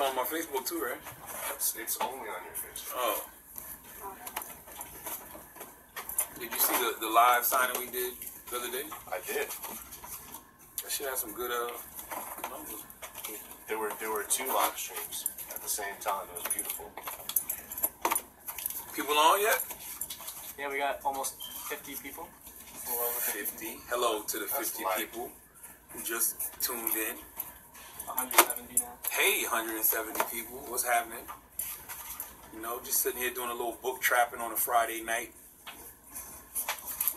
on my Facebook too, right? It's only on your Facebook. Oh. Did you see the live signing we did the other day? I did. That shit had some good numbers. There were 2 live streams at the same time. It was beautiful. People on yet? Yeah, we got almost 50 people. A little over 50. Hello to the 50 That's people who just tuned in. 170 now. Hey, 170 people. What's happening? You know, just sitting here doing a little book trapping on a Friday night.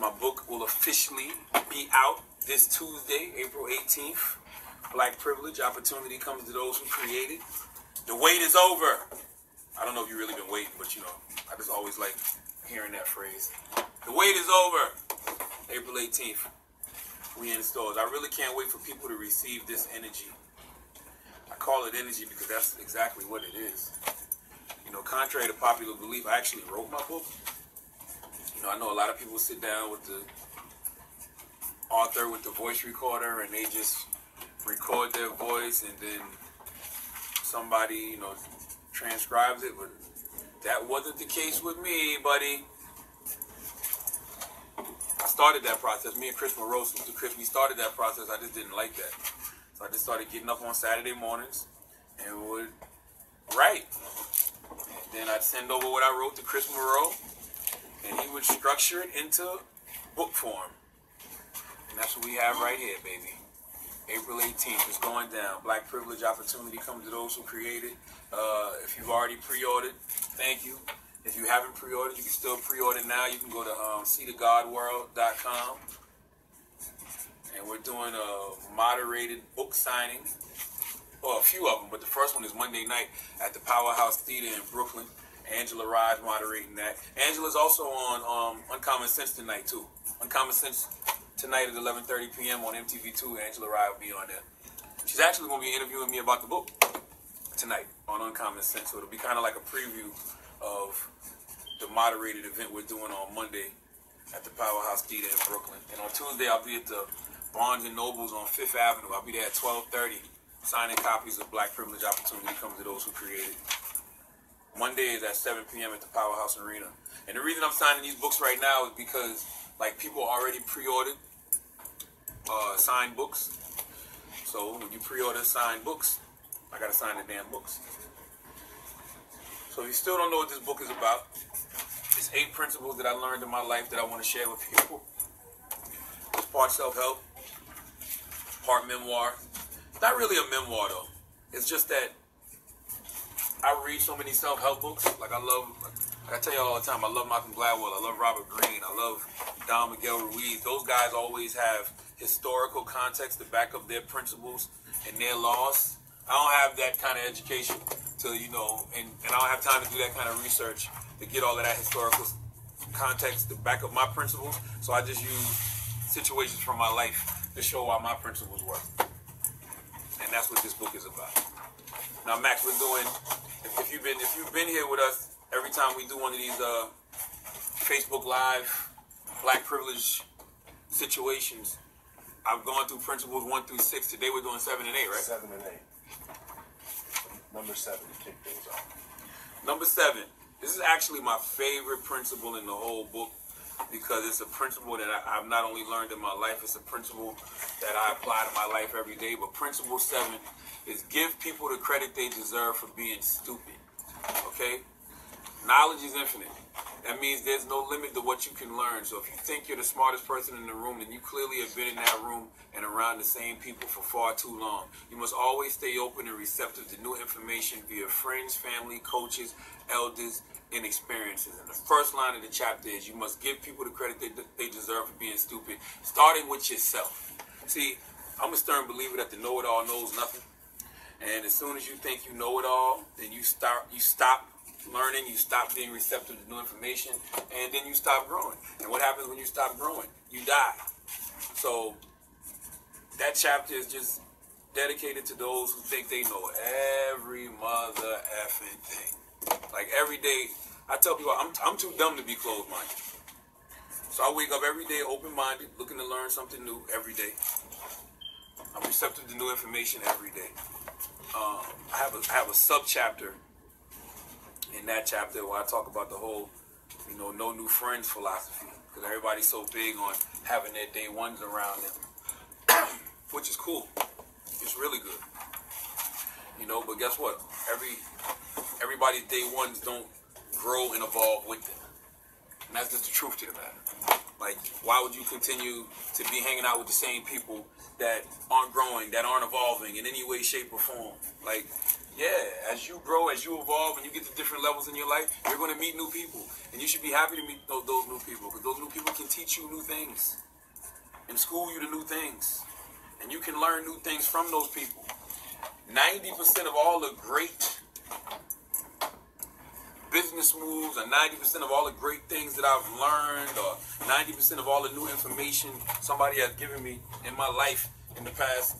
My book will officially be out this Tuesday, April 18th. Black Privilege, Opportunity Comes to Those Who Create It. The wait is over. I don't know if you've really been waiting, but you know, I just always like hearing that phrase. The wait is over. April 18th. We in stores. I really can't wait for people to receive this energy. I call it energy because that's exactly what it is. You know, contrary to popular belief, I actually wrote my book. You know, I know a lot of people sit down with the author with the voice recorder and they just record their voice and then somebody, you know, transcribes it, but that wasn't the case with me, buddy. I started that process. Me and Chris Monroe, Super Chris, we started that process. I just didn't like that. So I just started getting up on Saturday mornings and would write. And then I'd send over what I wrote to Chris Monroe and he would structure it into book form. And that's what we have right here, baby. April 18th is going down. Black Privilege, Opportunity Comes to Those Who Create It. If you've already pre-ordered, thank you. If you haven't pre-ordered, you can still pre-order now. You can go to seethegodworld.com. And we're doing a moderated book signing. Well, a few of them, but the first one is Monday night at the Powerhouse Theater in Brooklyn. Angela Rise moderating that. Angela's also on Uncommon Sense tonight, too. Uncommon Sense tonight at 11:30 p.m. on MTV2. Angela Rise will be on there. She's actually going to be interviewing me about the book tonight on Uncommon Sense. So it'll be kind of like a preview of the moderated event we're doing on Monday at the Powerhouse Theater in Brooklyn. And on Tuesday, I'll be at the Barnes & Nobles on 5th Avenue. I'll be there at 12:30, signing copies of Black Privilege, Opportunity Comes to Those Who Create It. Monday is at 7 p.m. at the Powerhouse Arena. And the reason I'm signing these books right now is because, like, people already pre-ordered signed books. So when you pre-order signed books, I gotta sign the damn books. So if you still don't know what this book is about, it's 8 principles that I learned in my life that I want to share with people. It's part self-help, part memoir. It's not really a memoir though. It's just that I read so many self-help books. Like I tell you all the time, I love Malcolm Gladwell, I love Robert Greene, I love Don Miguel Ruiz. Those guys always have historical context to back up their principles and their laws. I don't have that kind of education to, you know, and I don't have time to do that kind of research to get all of that historical context to back up my principles. So I just use situations from my life to show why my principles work. And that's what this book is about. Now, Max, we're doing, if you've been here with us every time we do one of these Facebook Live Black Privilege situations, I've gone through principles 1 through 6. Today we're doing 7 and 8, right? 7 and 8. Number 7 to kick things off. Number 7. This is actually my favorite principle in the whole book because it's a principle that I've not only learned in my life, it's a principle that I apply to my life every day. But principle 7 is give people the credit they deserve for being stupid. Okay? Knowledge is infinite. That means there's no limit to what you can learn. So if you think you're the smartest person in the room, then you clearly have been in that room and around the same people for far too long. You must always stay open and receptive to new information via friends, family, coaches, elders, and experiences. And the first line of the chapter is you must give people the credit they deserve for being stupid, starting with yourself. See, I'm a stern believer that the know-it-all knows nothing. And as soon as you think you know it all, then you stop learning, you stop being receptive to new information, and then you stop growing. And what happens when you stop growing? You die. So that chapter is just dedicated to those who think they know every mother effing thing. Like every day, I tell people I'm too dumb to be closed-minded. So I wake up every day open-minded, looking to learn something new every day. I'm receptive to new information every day. I have a sub chapter in that chapter where I talk about the whole, no new friends philosophy, because everybody's so big on having their day ones around them, which is cool. It's really good, But guess what? Everybody's day ones don't grow and evolve with them, and that's just the truth to the matter. Like, why would you continue to be hanging out with the same people that aren't growing, that aren't evolving in any way, shape, or form? Like, yeah, as you grow, as you evolve, and you get to different levels in your life, you're going to meet new people. And you should be happy to meet those new people, because those new people can teach you new things and school you to new things. And you can learn new things from those people. 90% of all the great business moves, or 90% of all the great things that I've learned, or 90% of all the new information somebody has given me in my life in the past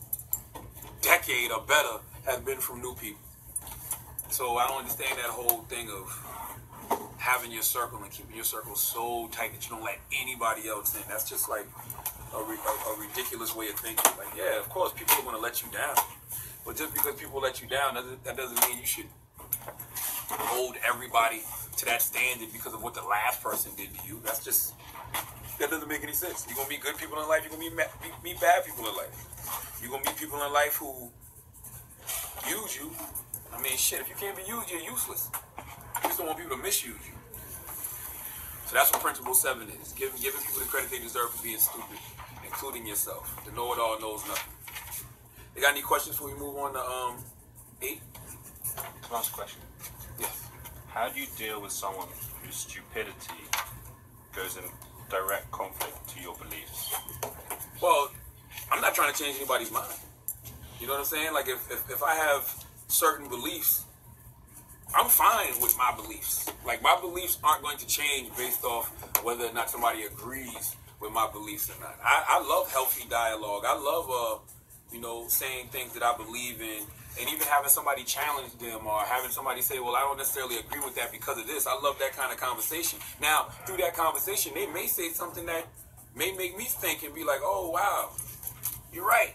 decade or better has been from new people. So I don't understand that whole thing of having your circle and keeping your circle so tight that you don't let anybody else in. That's just like a ridiculous way of thinking. Like, yeah, of course people are going to let you down, but just because people let you down, that doesn't mean you should hold everybody to that standard because of what the last person did to you. That doesn't make any sense. You're going to meet good people in life. You're going to meet bad people in life. You're going to meet people in life who use you. I mean, shit, if you can't be used, you're useless. You just don't want people to misuse you. So that's what Principle 7 is. Giving people the credit they deserve for being stupid, including yourself. The know-it-all knows nothing. They got any questions before we move on to 8? Last question. Yes. How do you deal with someone whose stupidity goes in direct conflict to your beliefs? Well, I'm not trying to change anybody's mind. You know what I'm saying? Like, if I have certain beliefs, I'm fine with my beliefs. Like, my beliefs aren't going to change based off whether or not somebody agrees with my beliefs or not. I love healthy dialogue. I love, saying things that I believe in, and even having somebody challenge them, or having somebody say, well, I don't necessarily agree with that because of this. I love that kind of conversation. Now, through that conversation, they may say something that may make me think and be like, oh, wow, you're right.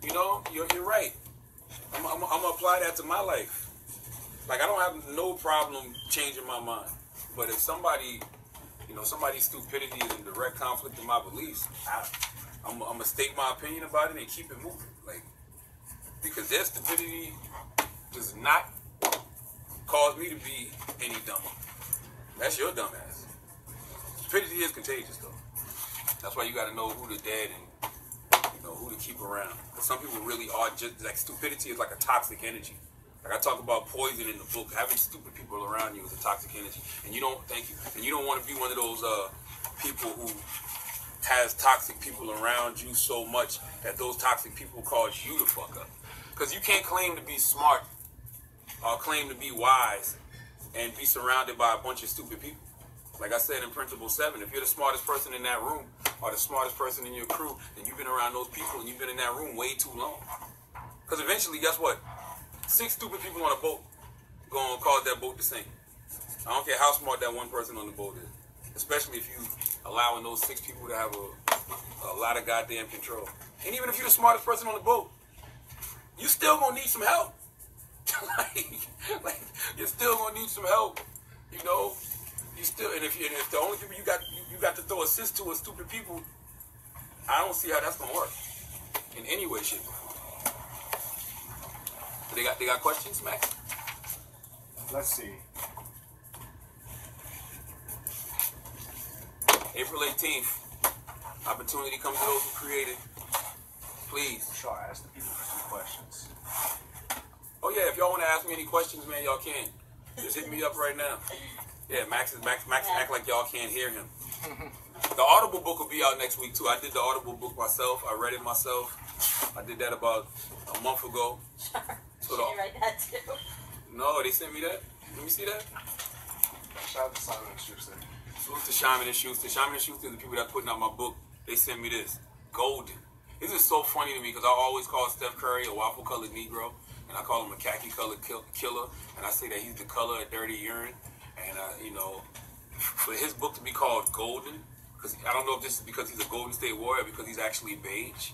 You're right. I'm going to apply that to my life. Like, I don't have no problem changing my mind. But if somebody's stupidity is in direct conflict with my beliefs, I'm going to state my opinion about it and keep it moving. Like, because their stupidity does not cause me to be any dumber. That's your dumb ass. Stupidity is contagious, though. That's why you got to know who to dead and who to keep around. Because some people really are just like, stupidity is like a toxic energy. Like I talk about poison in the book. Having stupid people around you is a toxic energy, and you don't want to be one of those people who has toxic people around you so much that those toxic people cause you to fuck up. Because you can't claim to be smart or claim to be wise and be surrounded by a bunch of stupid people. Like I said in Principle 7, if you're the smartest person in that room or the smartest person in your crew, then you've been around those people and you've been in that room way too long. Because eventually, guess what? 6 stupid people on a boat gonna cause that boat to sink. I don't care how smart that one person on the boat is. Especially if you allowing those 6 people to have a lot of goddamn control. And even if you're the smartest person on the boat, you still gonna need some help. like you're still gonna need some help. You still, and if the only people you got to throw assist to are stupid people, I don't see how that's gonna work in any way, shape, or form. They got questions, Max? Let's see. April 18th. Opportunity comes to those who create it. Please. Sure, ask the people for some questions. Oh yeah, if y'all want to ask me any questions, man, y'all can. Just hit me up right now. Yeah, Max act like y'all can't hear him. The Audible book will be out next week too. I did the Audible book myself. I read it myself. I did that about a month ago. So you write that too? No, they sent me that. Let me see that. Shout out to Simon and Schuster. Salute to Charlamagne and Schuster. Charlamagne and Schuster are the people that are putting out my book. They sent me this. Golden. This is so funny to me because I always call Steph Curry a waffle-colored Negro. And I call him a khaki-colored killer. And I say that he's the color of dirty urine. And, for his book to be called Golden, because I don't know if this is because he's a Golden State Warrior or because he's actually beige.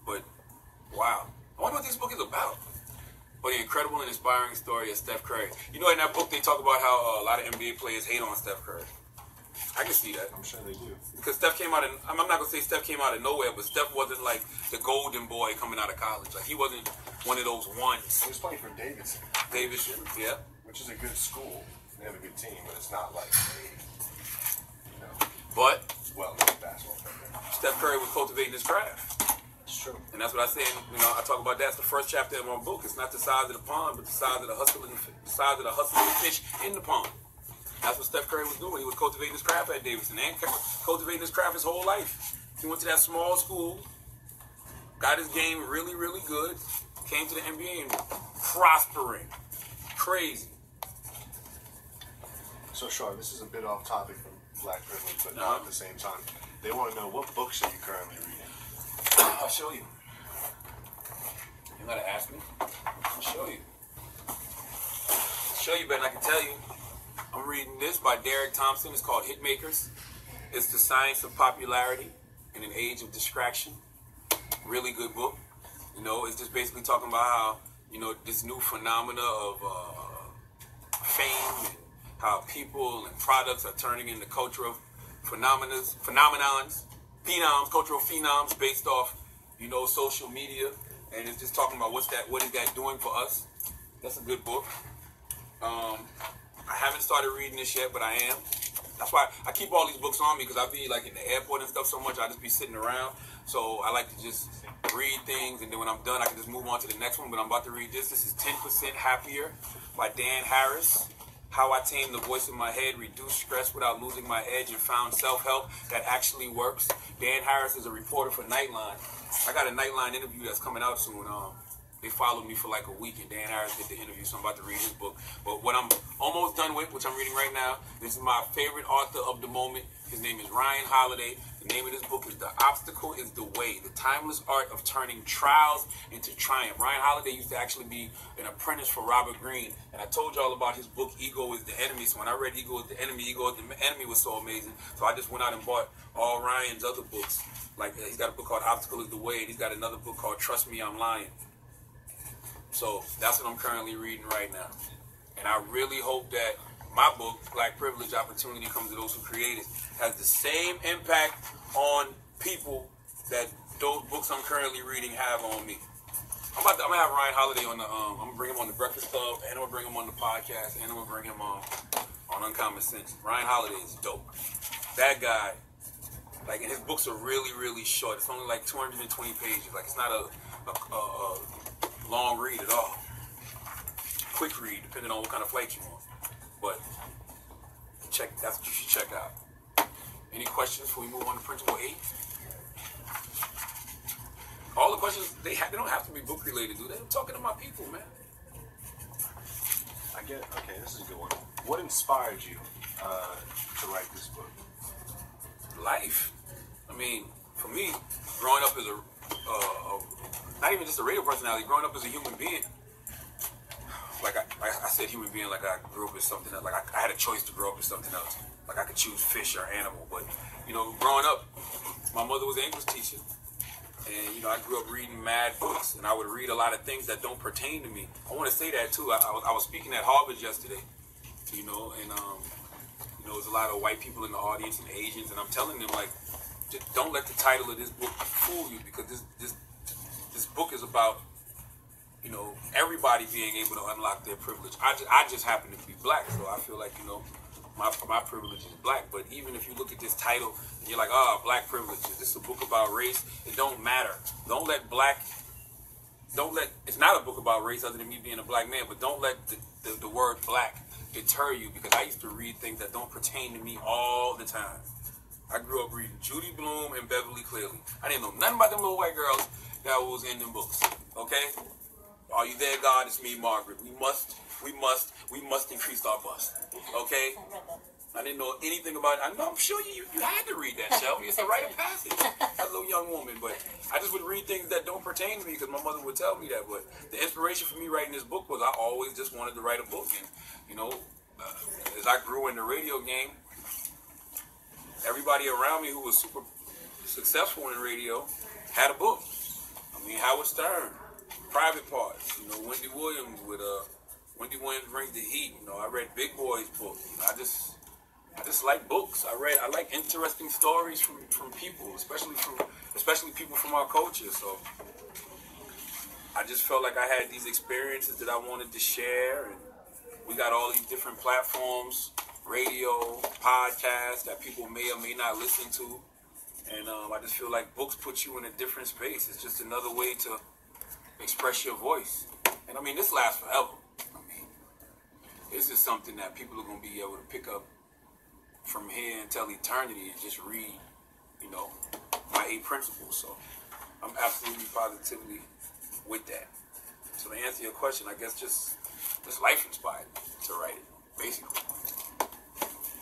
But, wow. I wonder what this book is about. or the incredible and inspiring story of Steph Curry. You know, in that book they talk about how a lot of NBA players hate on Steph Curry. I can see that. I'm sure they do. Because Steph came out, I'm not going to say Steph came out of nowhere, but Steph wasn't like the golden boy coming out of college. Like, he wasn't one of those ones. He was playing for Davidson. Davidson, yeah. Which is a good school. They have a good team, but it's not like But well-known basketball program. Steph Curry was cultivating his craft. It's true. And that's what I say, I talk about that's the first chapter in my book. It's not the size of the pond, but the size of the hustling fish in the pond. That's what Steph Curry was doing. He was cultivating his craft at Davidson and cultivating his craft his whole life. He went to that small school, got his game really, really good, came to the NBA and prospering. Crazy. So, Sean, this is a bit off topic from Black Privilege, but not at the same time. They want to know, what books are you currently reading? I'll show you. You gotta ask me. I'll show you. Show you better than I can tell you. I'm reading this by Derek Thompson. It's called Hitmakers. It's the science of popularity in an age of distraction. Really good book. It's just basically talking about how, this new phenomena of fame and how people and products are turning into cultural phenomenons, cultural phenoms based off, social media. And it's just talking about what is that doing for us. That's a good book. I haven't started reading this yet, but I am. That's why I keep all these books on me, because I be like in the airport and stuff so much, I just be sitting around. So I like to just read things, and then when I'm done, I can just move on to the next one. But I'm about to read this. This is 10% Happier by Dan Harris. How I tamed the voice in my head, reduced stress without losing my edge, and found self-help that actually works. Dan Harris is a reporter for Nightline. I got a Nightline interview that's coming out soon. They followed me for like a week, and Dan Harris did the interview, so I'm about to read his book. But what I'm almost done with, which I'm reading right now, this is my favorite author of the moment. His name is Ryan Holiday. The name of this book is The Obstacle is the Way, the timeless art of turning trials into triumph. Ryan Holiday used to actually be an apprentice for Robert Greene, and I told y'all about his book, Ego is the Enemy. So when I read Ego is the Enemy was so amazing. So I just went out and bought all Ryan's other books. Like, he's got a book called Obstacle is the Way, and he's got another book called Trust Me, I'm Lying. So that's what I'm currently reading right now. And I really hope that my book, Black Privilege, Opportunity Comes to Those Who Create It, has the same impact on people that those books I'm currently reading have on me. I'm gonna have Ryan Holiday on I'm gonna bring him on the Breakfast Club, and I'm gonna bring him on the podcast, and I'm gonna bring him on Uncommon Sense. Ryan Holiday is dope. That guy, like, and his books are really, really short. It's only like 220 pages. Like, it's not a long read at all. Quick read, depending on what kind of flight you're on. But that's what you should check out. Any questions before we move on to Principle 8? All the questions, they don't have to be book related, do they? I'm talking to my people, man. I get it. Okay, this is a good one. What inspired you to write this book? Life. I mean, for me, growing up as not even just a radio personality, growing up as a human being. Like I said, human being, like I grew up as something else. Like I had a choice to grow up as something else. Like I could choose fish or animal. But, growing up, my mother was an English teacher. And, I grew up reading mad books. And I would read a lot of things that don't pertain to me. I want to say that, too. I was speaking at Harvard yesterday, and, there's a lot of white people in the audience and Asians. And I'm telling them, like, just don't let the title of this book fool you, because this book is about, everybody being able to unlock their privilege. I just happen to be black, so I feel like, my privilege is black. But even if you look at this title and you're like, black privilege, this is a book about race, it don't matter. It's not a book about race other than me being a black man, but don't let the word black deter you, because I used to read things that don't pertain to me all the time. I grew up reading Judy Blume and Beverly Cleary. I didn't know nothing about them little white girls that was in them books. Okay? Are you there, God? It's me, Margaret. We must increase our bust. Okay? I didn't know anything about it. I'm sure you had to read that, Shelby. It's a rite of passage as a little young woman. But I just would read things that don't pertain to me, because my mother would tell me that. But the inspiration for me writing this book was I always just wanted to write a book. And, as I grew in the radio game, everybody around me who was super successful in radio had a book. I mean, Howard Stern, Private Parts. You know, Wendy Williams with Wendy Williams Brings the Heat. You know, I read Big Boy's book. I just like books. I like interesting stories from people, especially people from our culture. So I just felt like I had these experiences that I wanted to share, and we got all these different platforms, radio, podcasts that people may or may not listen to. And I just feel like books put you in a different space. It's just another way to express your voice. And I mean, this lasts forever. I mean, this is something that people are going to be able to pick up from here until eternity and just read, you know, my 8 principles. So I'm absolutely positively with that. So to answer your question, I guess just life inspired me to write it, basically.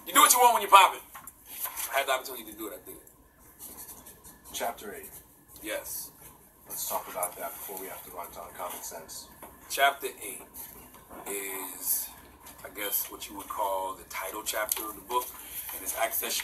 You do what you want when you pop it. I had the opportunity to do it, I did it. Chapter 8. Yes. Let's talk about that before we have to run to Uncommon Sense. Chapter 8 is, I guess, what you would call the title chapter of the book, and it's access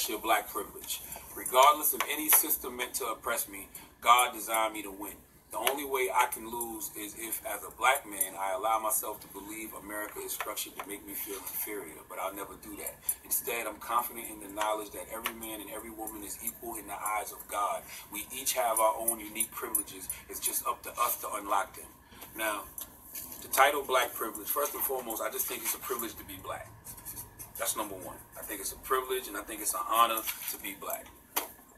your black privilege. Regardless of any system meant to oppress me, God designed me to win. The only way I can lose is if, as a black man, I allow myself to believe America is structured to make me feel inferior, but I'll never do that. Instead, I'm confident in the knowledge that every man and every woman is equal in the eyes of God. We each have our own unique privileges. It's just up to us to unlock them. Now, the title Black Privilege, first and foremost, I just think it's a privilege to be black. That's number one. I think it's a privilege, and I think it's an honor to be black.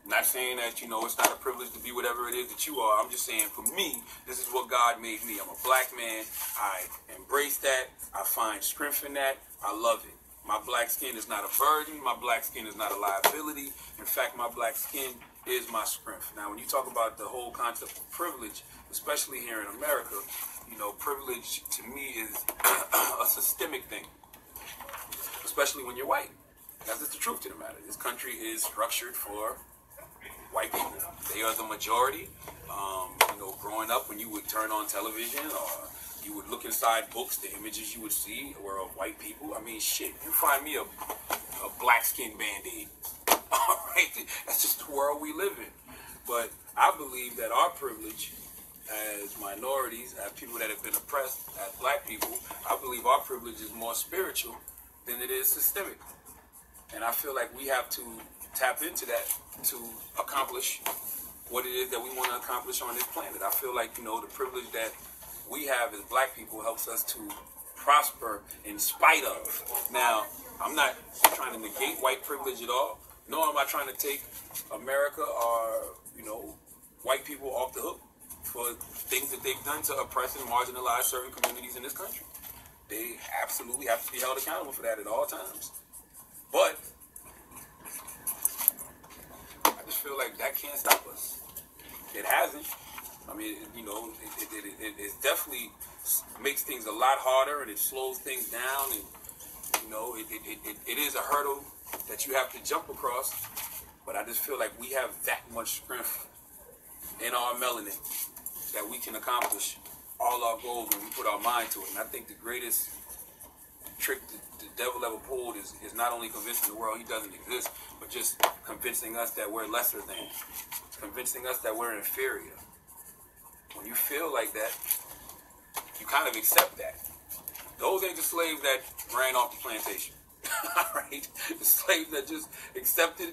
Not saying that, you know, it's not a privilege to be whatever it is that you are. I'm just saying, for me, this is what God made me. I'm a black man. I embrace that. I find strength in that. I love it. My black skin is not a burden. My black skin is not a liability. In fact, my black skin is my strength. Now, when you talk about the whole concept of privilege, especially here in America, you know, privilege to me is a systemic thing, especially when you're white. That's just the truth to the matter. This country is structured for white people. They are the majority. You know, growing up, when you would turn on television or you would look inside books, the images you would see were of white people. I mean, shit, you find me a black skin band-aid. All right? That's just the world we live in. But I believe that our privilege as minorities, as people that have been oppressed, as black people, I believe our privilege is more spiritual than it is systemic. And I feel like we have to tap into that to accomplish what it is that we want to accomplish on this planet. I feel like, you know, the privilege that we have as black people helps us to prosper in spite of. Now, I'm not trying to negate white privilege at all, nor am I trying to take America or, you know, white people off the hook for things that they've done to oppress and marginalize certain communities in this country. They absolutely have to be held accountable for that at all times. But I just feel like that can't stop us. It hasn't. I mean, you know, it definitely makes things a lot harder, and it slows things down, and, you know, it is a hurdle that you have to jump across. But I just feel like we have that much strength in our melanin that we can accomplish all our goals when we put our mind to it. And I think the greatest trick the devil ever pulled is not only convincing the world he doesn't exist, but just convincing us that we're lesser than, convincing us that we're inferior. When you feel like that, you kind of accept that. Those ain't the slaves that ran off the plantation. Right? The slaves that just accepted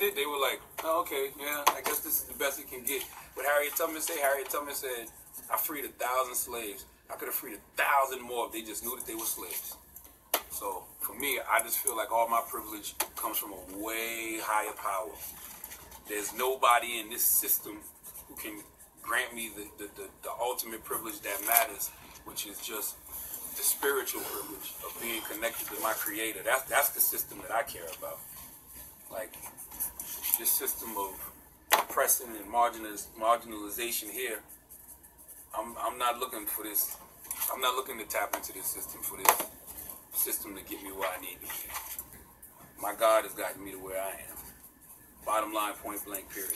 it, they were like, oh, okay, yeah, I guess this is the best it can get. What Harriet Tubman said, I freed 1,000 slaves. I could have freed 1,000 more if they just knew that they were slaves. So for me, I just feel like all my privilege comes from a way higher power. There's nobody in this system who can grant me the ultimate privilege that matters, which is just the spiritual privilege of being connected to my Creator. That's the system that I care about. Like, this system of oppression and marginalization here, I'm not looking for this. I'm not looking to tap into this system for this system to get me where I need to be. My God has gotten me to where I am. Bottom line, point blank, period.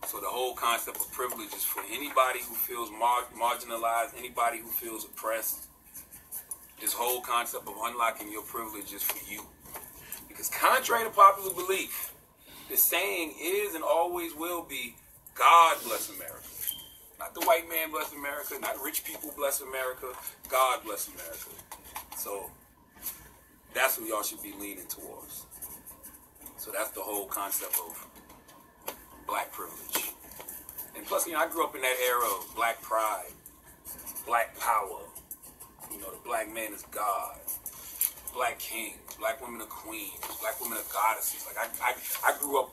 So the whole concept of privilege is for anybody who feels marginalized, anybody who feels oppressed. This whole concept of unlocking your privilege is for you. Because contrary to popular belief, the saying is and always will be, God bless America. Now the white man bless America, not rich people bless America. God bless America. So that's what y'all should be leaning towards. So that's the whole concept of black privilege. And plus, you know, I grew up in that era of black pride, black power. You know, the black man is God. Black king, black women are queens, black women are goddesses. Like I grew up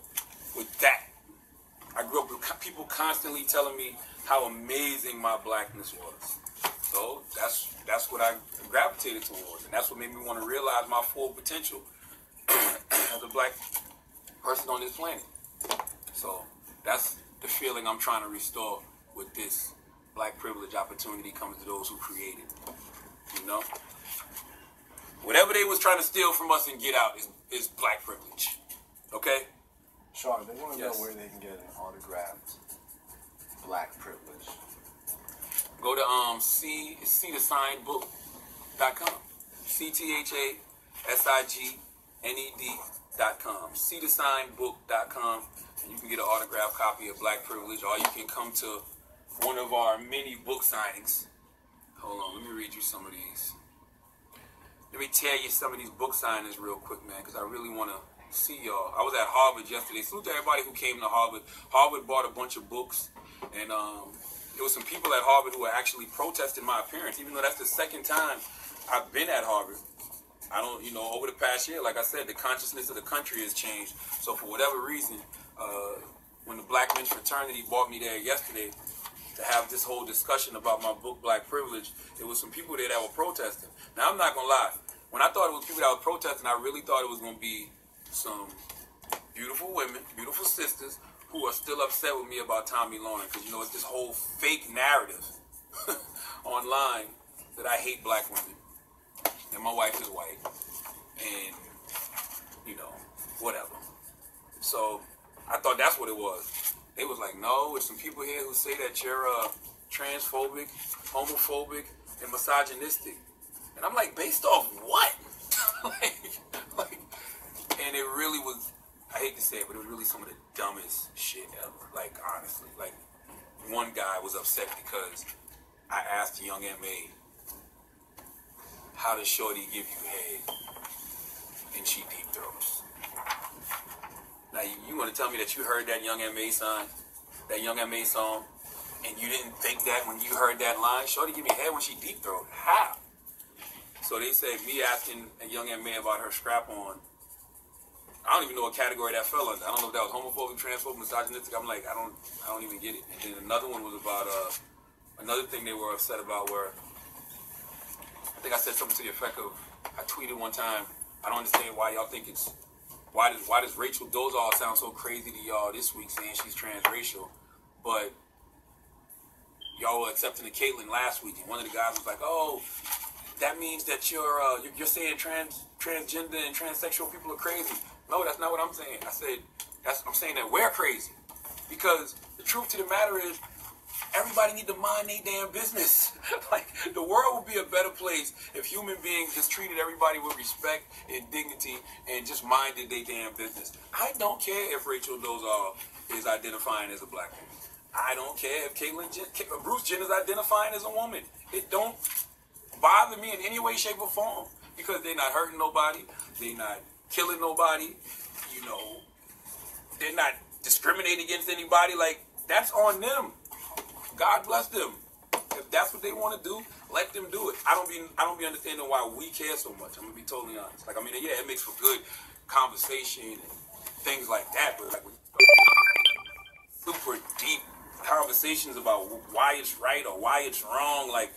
with that. I grew up with people constantly telling me how amazing my blackness was. So that's what I gravitated towards, and that's what made me want to realize my full potential as a black person on this planet. So that's the feeling I'm trying to restore with this black privilege opportunity comes to those who create it. You know? Whatever they was trying to steal from us and get out is black privilege. Okay? Sean, they want to Yes. know where they can get an autographed black privilege. Go to cthesignbook.com. cthesigned.com. cthesignbook.com. And you can get an autographed copy of Black Privilege, or you can come to one of our many book signings. Hold on, let me read you some of these. Let me tell you some of these book signings real quick, man, because I really want to see y'all. I was at Harvard yesterday. Salute to everybody who came to Harvard. Harvard bought a bunch of books, and there was some people at Harvard who were actually protesting my appearance, even though that's the second time I've been at Harvard. I don't, you know, over the past year, like I said, the consciousness of the country has changed. So for whatever reason, when the Black Men's Fraternity brought me there yesterday to have this whole discussion about my book, Black Privilege, there was some people there that were protesting. Now, I'm not going to lie. When I thought it was people that were protesting, I really thought it was going to be some beautiful women, beautiful sisters, who are still upset with me about Tommy Lauren. Because, you know, it's this whole fake narrative online that I hate black women. And my wife is white. And, you know, whatever. So I thought that's what it was. They was like, no, there's some people here who say that you're transphobic, homophobic, and misogynistic. And I'm like, based off what? And it really was, I hate to say it, but it was really some of the dumbest shit ever. Like, honestly, like, one guy was upset because I asked a young M.A., how does Shorty give you head? And she deep throats. Now, you want to tell me that you heard that young M.A. song, and you didn't think that when you heard that line, Shorty give me head when she deep throat? How? So they say me asking a young M.A. about her strap on, I don't even know what category that fell under. I don't know if that was homophobic, transphobic, misogynistic. I'm like, I don't even get it. And then another one was about another thing they were upset about where I think I said something to the effect of, I tweeted one time, I don't understand why y'all think it's, why does Rachel Dolezal sound so crazy to y'all this week saying she's transracial, but y'all were accepting the Caitlyn last week, and one of the guys was like, oh, that means that you're saying transgender and transsexual people are crazy. No, that's not what I'm saying. I'm saying that we're crazy. Because the truth to the matter is, everybody need to mind their damn business. Like, the world would be a better place if human beings just treated everybody with respect and dignity and just minded their damn business. I don't care if Rachel Dolezal is identifying as a black woman. I don't care if Bruce Jenner's identifying as a woman. It don't bother me in any way, shape, or form. Because they're not hurting nobody. They're not killing nobody. You know, they're not discriminating against anybody. Like, that's on them. God bless them. If that's what they want to do, let them do it. I don't be understanding why we care so much. I'm gonna be totally honest. Like, I mean, yeah, it makes for good conversation and things like that, but like super deep conversations about why it's right or why it's wrong, like,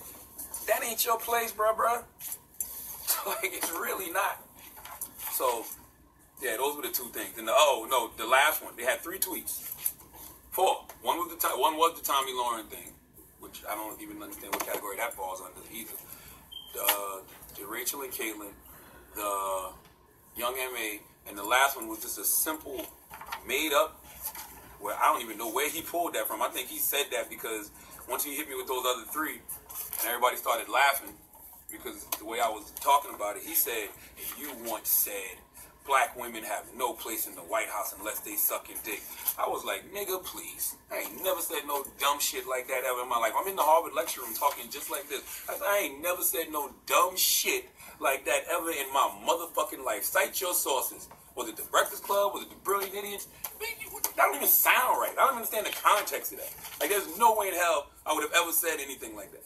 that ain't your place, bruh. Like, it's really not. So, yeah, those were the two things. And the last one, they had 3 tweets. 4. One was the Tommy Lauren thing, which I don't even understand what category that falls under either. The Rachel and Caitlyn, the young M.A., and the last one was just a simple, made up, where I don't even know where he pulled that from. I think he said that because once he hit me with those other 3, and everybody started laughing, because the way I was talking about it, he said, if you once said black women have no place in the White House unless they sucking dick. I was like, nigga, please. I ain't never said no dumb shit like that ever in my life. I'm in the Harvard lecture room talking just like this. I ain't never said no dumb shit like that ever in my motherfucking life. Cite your sources. Was it the Breakfast Club? Was it the Brilliant Idiots? That don't even sound right. I don't understand the context of that. Like, there's no way in hell I would have ever said anything like that.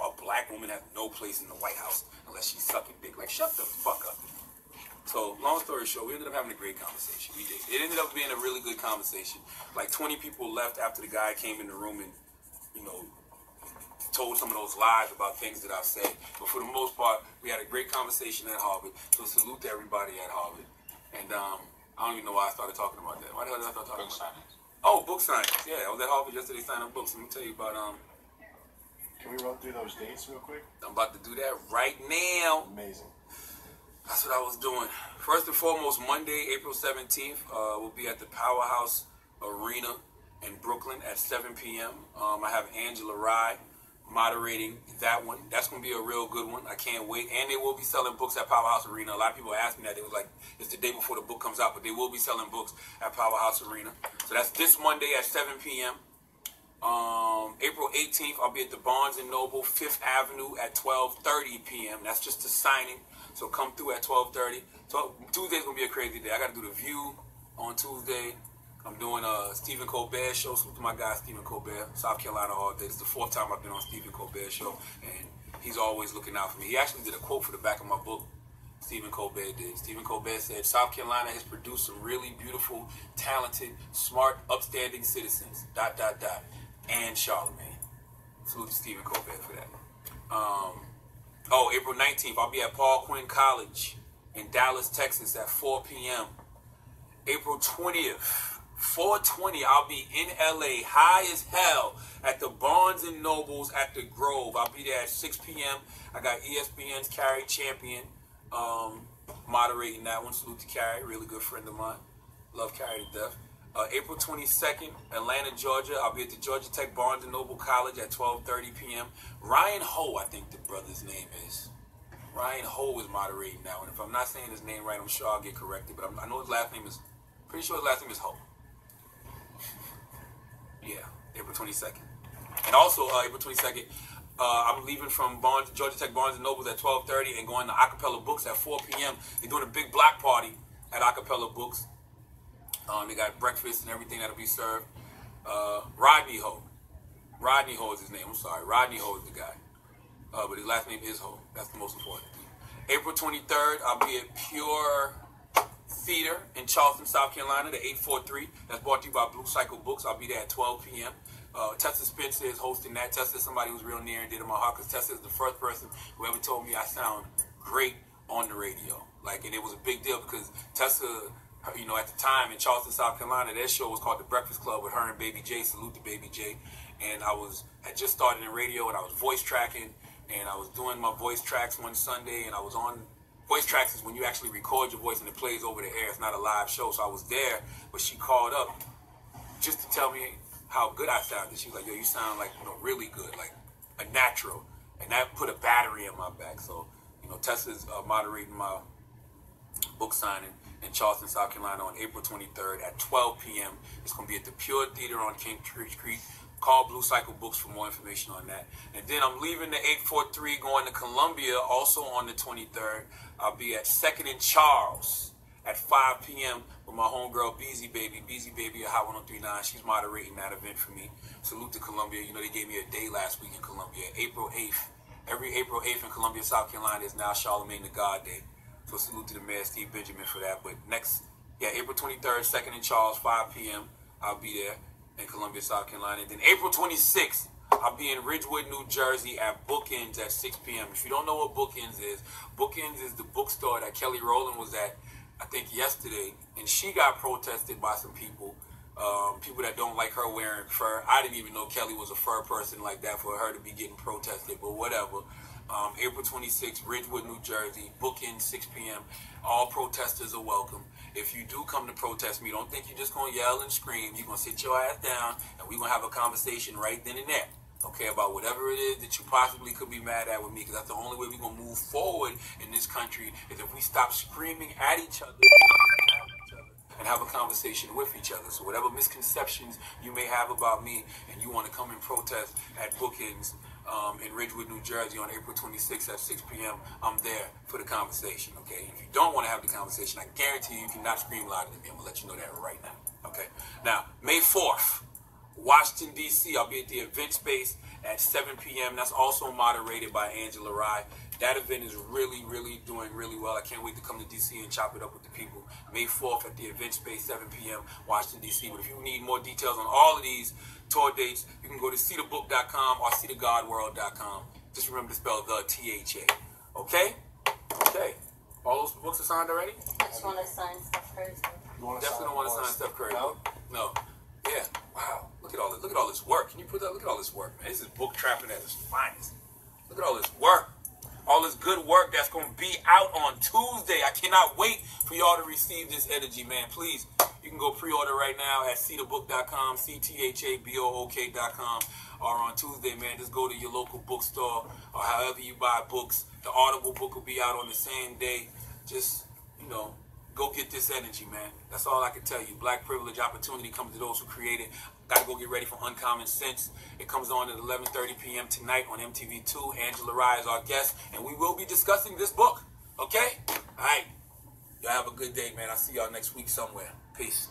A black woman has no place in the White House unless she's sucking dick. Like, shut the fuck up. So, long story short, we ended up having a great conversation. We did. It ended up being a really good conversation. Like, 20 people left after the guy came in the room and, you know, told some of those lies about things that I've said. But for the most part, we had a great conversation at Harvard. So, salute to everybody at Harvard. And I don't even know why I started talking about that. Why the hell did I start talking about that? Oh, book signings. Yeah, I was at Harvard yesterday signing books. Let me tell you about Can we run through those dates real quick? I'm about to do that right now. Amazing. That's what I was doing. First and foremost, Monday, April 17th, we'll be at the Powerhouse Arena in Brooklyn at 7 p.m. I have Angela Rye moderating that one. That's going to be a real good one. I can't wait. And they will be selling books at Powerhouse Arena. A lot of people asked me that. They was like, it's the day before the book comes out, but they will be selling books at Powerhouse Arena. So that's this Monday at 7 p.m. April 18th, I'll be at the Barnes & Noble, 5th Avenue at 12:30 p.m. That's just a signing. So come through at 12:30. So Tuesday's going to be a crazy day. I got to do The View on Tuesday. I'm doing a Stephen Colbert show. Salute to my guy, Stephen Colbert, South Carolina all day. This is the 4th time I've been on Stephen Colbert show, and he's always looking out for me. He actually did a quote for the back of my book. Stephen Colbert did. Stephen Colbert said, South Carolina has produced some really beautiful, talented, smart, upstanding citizens, ... and Charlamagne. Salute to Stephen Colbert for that. April 19th, I'll be at Paul Quinn College in Dallas, Texas at 4 p.m. April 20th, 4/20, I'll be in LA, high as hell, at the Barnes & Nobles at the Grove. I'll be there at 6 p.m. I got ESPN's Carrie Champion moderating that one. Salute to Carrie, really good friend of mine. Love Carrie to death. April 22nd, Atlanta, Georgia. I'll be at the Georgia Tech Barnes & Noble College at 12:30 p.m. Ryan Ho, I think the brother's name is. Ryan Ho is moderating that one. If I'm not saying his name right, I'm sure I'll get corrected. But I know his last name is, pretty sure his last name is Ho. Yeah, April 22nd. And also, April 22nd, I'm leaving from Georgia Tech Barnes & Noble at 12:30 and going to Acapella Books at 4 p.m. They're doing a big block party at Acapella Books. They got breakfast and everything that'll be served. Rodney Ho. Rodney Ho is his name. I'm sorry. Rodney Ho is the guy. But his last name is Ho. That's the most important thing. April 23rd, I'll be at Pure Theater in Charleston, South Carolina, the 843. That's brought to you by Blue Cycle Books. I'll be there at 12 p.m. Tessa Spencer is hosting that. Tessa is somebody who's real near and dear to my heart, because Tessa is the first person who ever told me I sound great on the radio. Like, and it was a big deal because Tessa, you know, at the time in Charleston, South Carolina, their show was called The Breakfast Club with her and Baby J. Salute to Baby J. And I had just started in radio, and I was voice tracking, and I was doing my voice tracks one Sunday, and I was on. Voice tracks is when you actually record your voice and it plays over the air. It's not a live show. So I was there, but she called up just to tell me how good I sounded. She was like, yo, you sound like, you know, really good, like a natural. And that put a battery in my back. So, you know, Tessa's moderating my book signing in Charleston, South Carolina on April 23rd at 12 p.m. It's going to be at the Pure Theater on King Street. Call Blue Cycle Books for more information on that. And then I'm leaving the 843 going to Columbia also on the 23rd. I'll be at 2nd and Charles at 5 p.m. with my homegirl, Beezy Baby. Beezy Baby at Hot 1039. She's moderating that event for me. Salute to Columbia. You know, they gave me a day last week in Columbia. April 8th. Every April 8th in Columbia, South Carolina is now Charlamagne Tha God Day. So salute to the mayor, Steve Benjamin, for that. But April 23rd, 2nd and Charles, 5 p.m. I'll be there in Columbia, South Carolina. And then April 26th, I'll be in Ridgewood, New Jersey at Bookends at 6 p.m. If you don't know what Bookends is the bookstore that Kelly Rowland was at, I think, yesterday. And she got protested by some people, people that don't like her wearing fur. I didn't even know Kelly was a fur person like that for her to be getting protested, but whatever. April 26th, Ridgewood, New Jersey, Bookends, 6 p.m. All protesters are welcome. If you do come to protest me, don't think you're just going to yell and scream. You're going to sit your ass down, and we're going to have a conversation right then and there, okay, about whatever it is that you possibly could be mad at with me, because that's the only way we're going to move forward in this country is if we stop screaming at each other and have a conversation with each other. So whatever misconceptions you may have about me and you want to come and protest at Bookends in Ridgewood, New Jersey on April 26th at 6 p.m., I'm there for the conversation, okay? If you don't want to have the conversation, I guarantee you cannot scream louder than me. I'm going to let you know that right now, okay? Now, May 4th, Washington, D.C., I'll be at the event space at 7 p.m. That's also moderated by Angela Rye. That event is really, really doing really well. I can't wait to come to D.C. and chop it up with the people. May 4th at the event space, 7 p.m., Washington, D.C. But if you need more details on all of these tour dates, you can go to seetheBook.com or seethegodworld.com. Just remember to spell the T-H-A. Okay? Okay. All those books are signed already? I just want to sign Steph Curry's book. Definitely don't want to sign Steph Curry. No. Yeah. Wow. Look at all this. Look at all this work. Can you put that? Look at all this work, man. This is book trapping at its finest. Look at all this work. All this good work that's going to be out on Tuesday. I cannot wait for y'all to receive this energy, man. Please, you can go pre-order right now at seetheBook.com, CTHABOOK.com, or on Tuesday, man. Just go to your local bookstore or however you buy books. The Audible book will be out on the same day. Just, go get this energy, man. That's all I can tell you. Black privilege, opportunity comes to those who create it. Got to go get ready for Uncommon Sense. It comes on at 11:30 p.m. tonight on MTV2. Angela Rye is our guest, and we will be discussing this book. Okay? All right. Y'all have a good day, man. I'll see y'all next week somewhere. Peace.